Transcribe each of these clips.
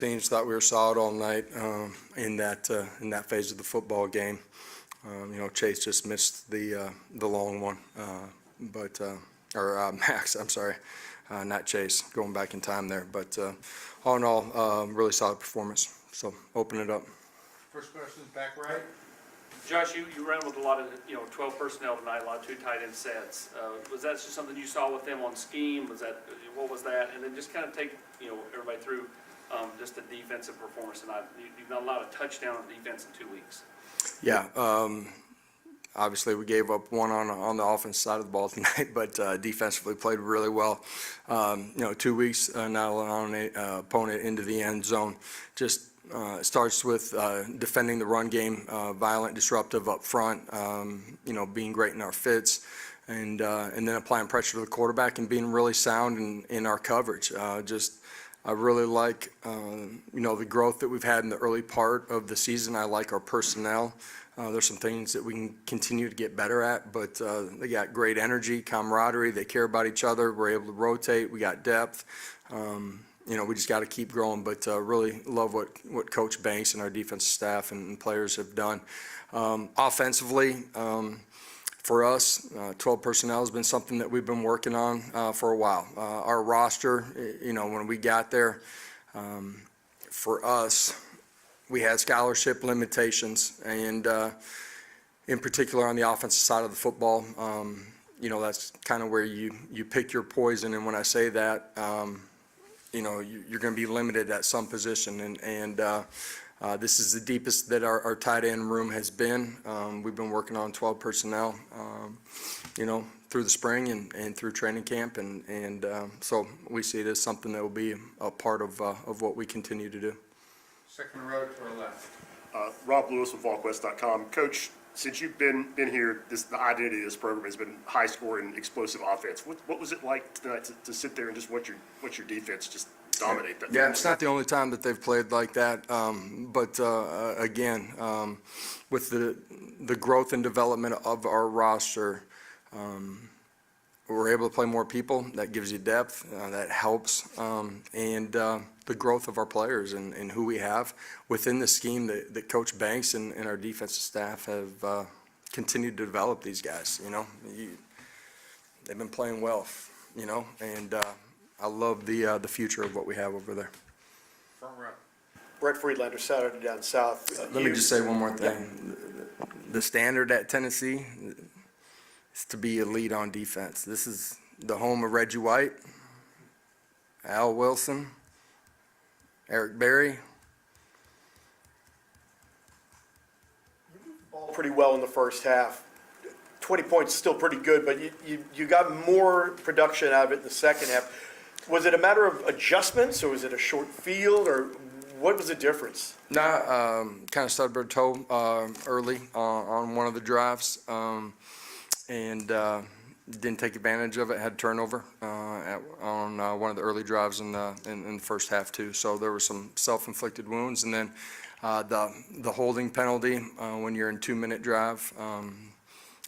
Teams thought we were solid all night in that phase of the football game. Chase just missed the long one, Max. I'm sorry, not Chase. Going back in time there, but all in all, really solid performance. So open it up. First question is back right. Josh, you ran with a lot of 12 personnel tonight, a lot of two tight end sets. Was that just something you saw with them on scheme? What was that? And then just kind of take everybody through just the defensive performance tonight. You've done a lot of touchdown on defense in 2 weeks. Yeah, obviously we gave up one on the offense side of the ball tonight, but defensively played really well. 2 weeks not allowing an opponent into the end zone. Just starts with defending the run game, violent, disruptive up front, being great in our fits, and then applying pressure to the quarterback and being really sound in our coverage. I really like, the growth that we've had in the early part of the season. I like our personnel. There's some things that we can continue to get better at, but they got great energy, camaraderie. They care about each other. We're able to rotate. We got depth. We just got to keep growing, but really love what Coach Banks and our defensive staff and players have done. Offensively, for us, 12 personnel has been something that we've been working on for a while. Our roster, when we got there, for us, we had scholarship limitations, and in particular on the offensive side of the football, that's kind of where you pick your poison. And when I say that, you're going to be limited at some position, and this is the deepest that our tight end room has been. We've been working on 12 personnel, through the spring and through training camp, and so we see it as something that will be a part of what we continue to do. Second row to our left. Rob Lewis with VolQuest.com. Coach, since you've been here, the identity of this program has been high scoring, explosive offense. What was it like tonight to sit there and just watch your defense just dominate that? Yeah, it's not the only time that they've played like that, but again, with the growth and development of our roster, we're able to play more people. That gives you depth. That helps, and the growth of our players and who we have within the scheme that Coach Banks and our defensive staff have continued to develop these guys. They've been playing well, and I love the future of what we have over there. Front row. Brett Friedlander, Saturday Down South. Let me just say one more thing. The standard at Tennessee is to be elite on defense. This is the home of Reggie White, Al Wilson, Eric Berry. Ball pretty well in the first half. 20 points is still pretty good, but you got more production out of it in the second half. Was it a matter of adjustments, or was it a short field, or what was the difference? Kind of stubbed our toe early on one of the drives, and didn't take advantage of it. Had turnover on one of the early drives in the first half too. So there were some self-inflicted wounds, and then the holding penalty when you're in 2-minute drive.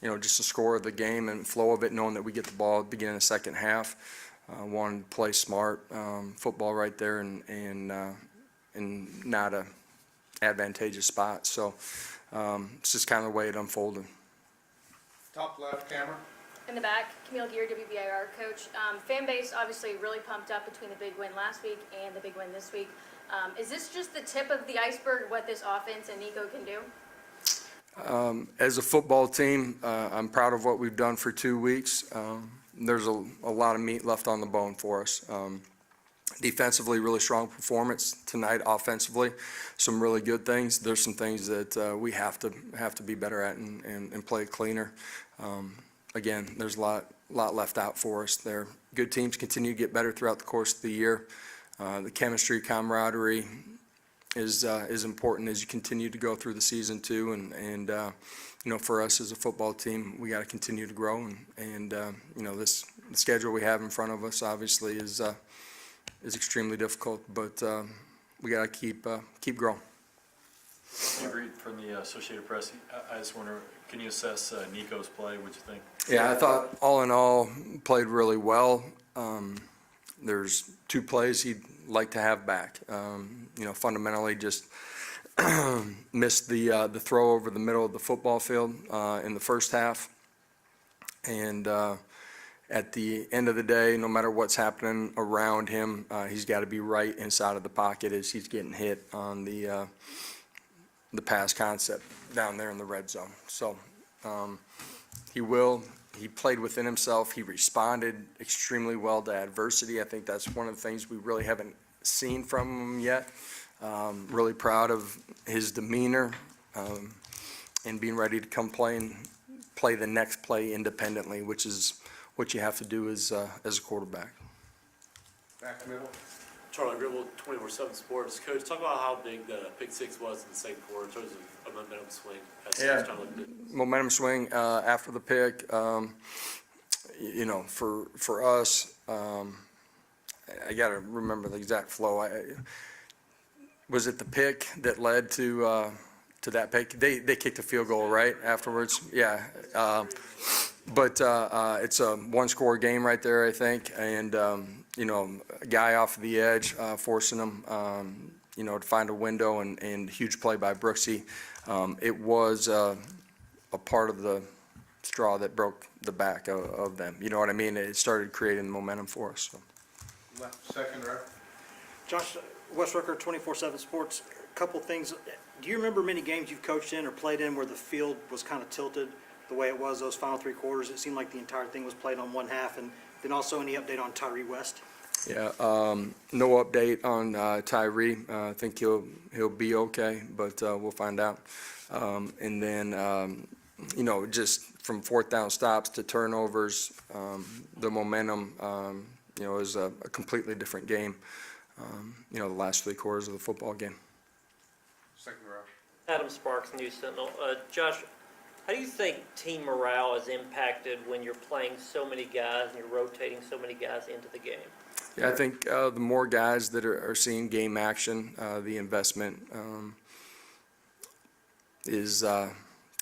Just the score of the game and flow of it, knowing that we get the ball at the beginning of the second half. Wanted to play smart football right there, and not a advantageous spot. So it's just kind of the way it unfolded. Top left camera. In the back, Camille Gear, WBIR coach. Fan base obviously really pumped up between the big win last week and the big win this week. Is this just the tip of the iceberg, what this offense and Nico can do? As a football team, I'm proud of what we've done for 2 weeks. There's a lot of meat left on the bone for us. Defensively, really strong performance tonight. Offensively, some really good things. There's some things that we have to be better at and play cleaner. Again, there's a lot left out for us there. Good teams continue to get better throughout the course of the year. The chemistry, camaraderie is important as you continue to go through the season too. And for us as a football team, we got to continue to grow. And the schedule we have in front of us obviously is extremely difficult, but we got to keep growing. You read from the Associated Press. I just wonder, can you assess Nico's play? What'd you think? Yeah, I thought all in all played really well. There's 2 plays he like to have back. Fundamentally just missed the throw over the middle of the football field in the first half. And at the end of the day, no matter what's happening around him, he's got to be right inside of the pocket as he's getting hit on the pass concept down there in the red zone. So he played within himself. He responded extremely well to adversity. I think that's one of the things we really haven't seen from him yet. Really proud of his demeanor and being ready to come play the next play independently, which is what you have to do as a quarterback. Back middle. Charlie Gribble, 24/7 Sports. Coach, talk about how big the pick six was in the second quarter in terms of a momentum swing. Yeah. Kind of looked at. Momentum swing after the pick. For us, I got to remember the exact flow. Was it the pick that led to that pick? They kicked a field goal right afterwards. Yeah. But it's a one-score game right there, I think, and a guy off the edge forcing him, to find a window, and huge play by Brooksy. It was a part of the straw that broke the back of them. You know what I mean? It started creating momentum for us. So. Left, second row. Josh, Wes Rucker, 24/7 Sports. A couple things. Do you remember many games you've coached in or played in where the field was kind of tilted the way it was those final three quarters? It seemed like the entire thing was played on one half. And then also any update on Tyree West? Yeah, no update on Tyree. I think he'll be okay, but we'll find out. And then, just from fourth down stops to turnovers, the momentum, is a completely different game. The last three quarters of the football game. Second row. Adam Sparks, News Sentinel. Josh, how do you think team morale is impacted when you're playing so many guys and you're rotating so many guys into the game? Yeah, I think the more guys that are seeing game action, the investment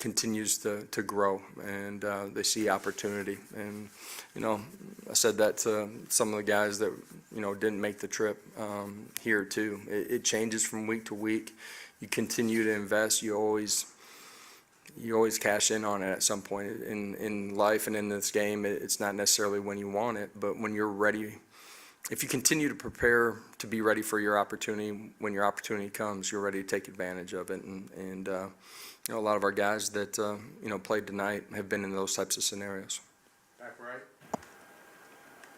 continues to grow, and they see opportunity. And I said that to some of the guys that didn't make the trip here too. It changes from week to week. You continue to invest. You always cash in on it at some point in life and in this game. It's not necessarily when you want it, but when you're ready. If you continue to prepare to be ready for your opportunity, when your opportunity comes, you're ready to take advantage of it. And a lot of our guys that played tonight have been in those types of scenarios. Back right.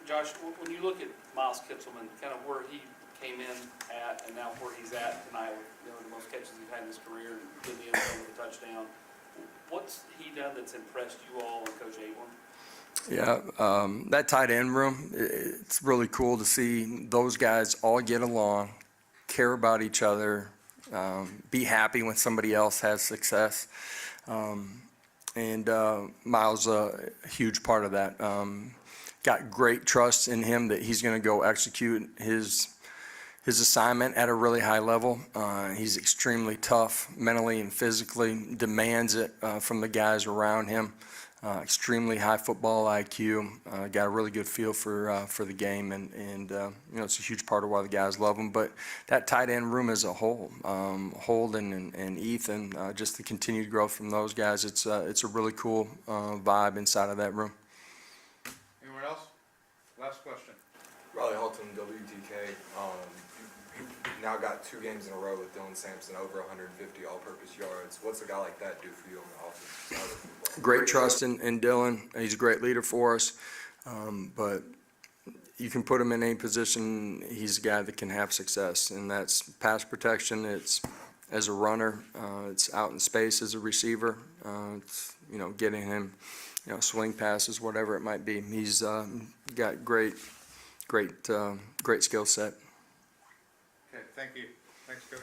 Josh, when you look at Miles Kitselman, kind of where he came in at and now where he's at tonight with the most catches he's had in his career and in the end zone with a touchdown, what's he done that's impressed you all and Coach Abram? Yeah, that tight end room, it's really cool to see those guys all get along, care about each other, be happy when somebody else has success. And Miles, a huge part of that. Got great trust in him that he's going to go execute his assignment at a really high level. He's extremely tough mentally and physically, demands it from the guys around him. Extremely high football IQ, got a really good feel for the game, and it's a huge part of why the guys love him. But that tight end room as a whole, Holden and Ethan, just the continued growth from those guys, it's a really cool vibe inside of that room. Anyone else? Last question. Riley Halton, WTK. You now got 2 games in a row with Dylan Sampson over 150 all-purpose yards. What's a guy like that do for you on the offensive side of the football? Great trust in Dylan. He's a great leader for us. But you can put him in any position. He's a guy that can have success, and that's pass protection. It's as a runner. It's out in space as a receiver. It's getting him, swing passes, whatever it might be. He's got great skill set. Okay, thank you. Thanks, Coach.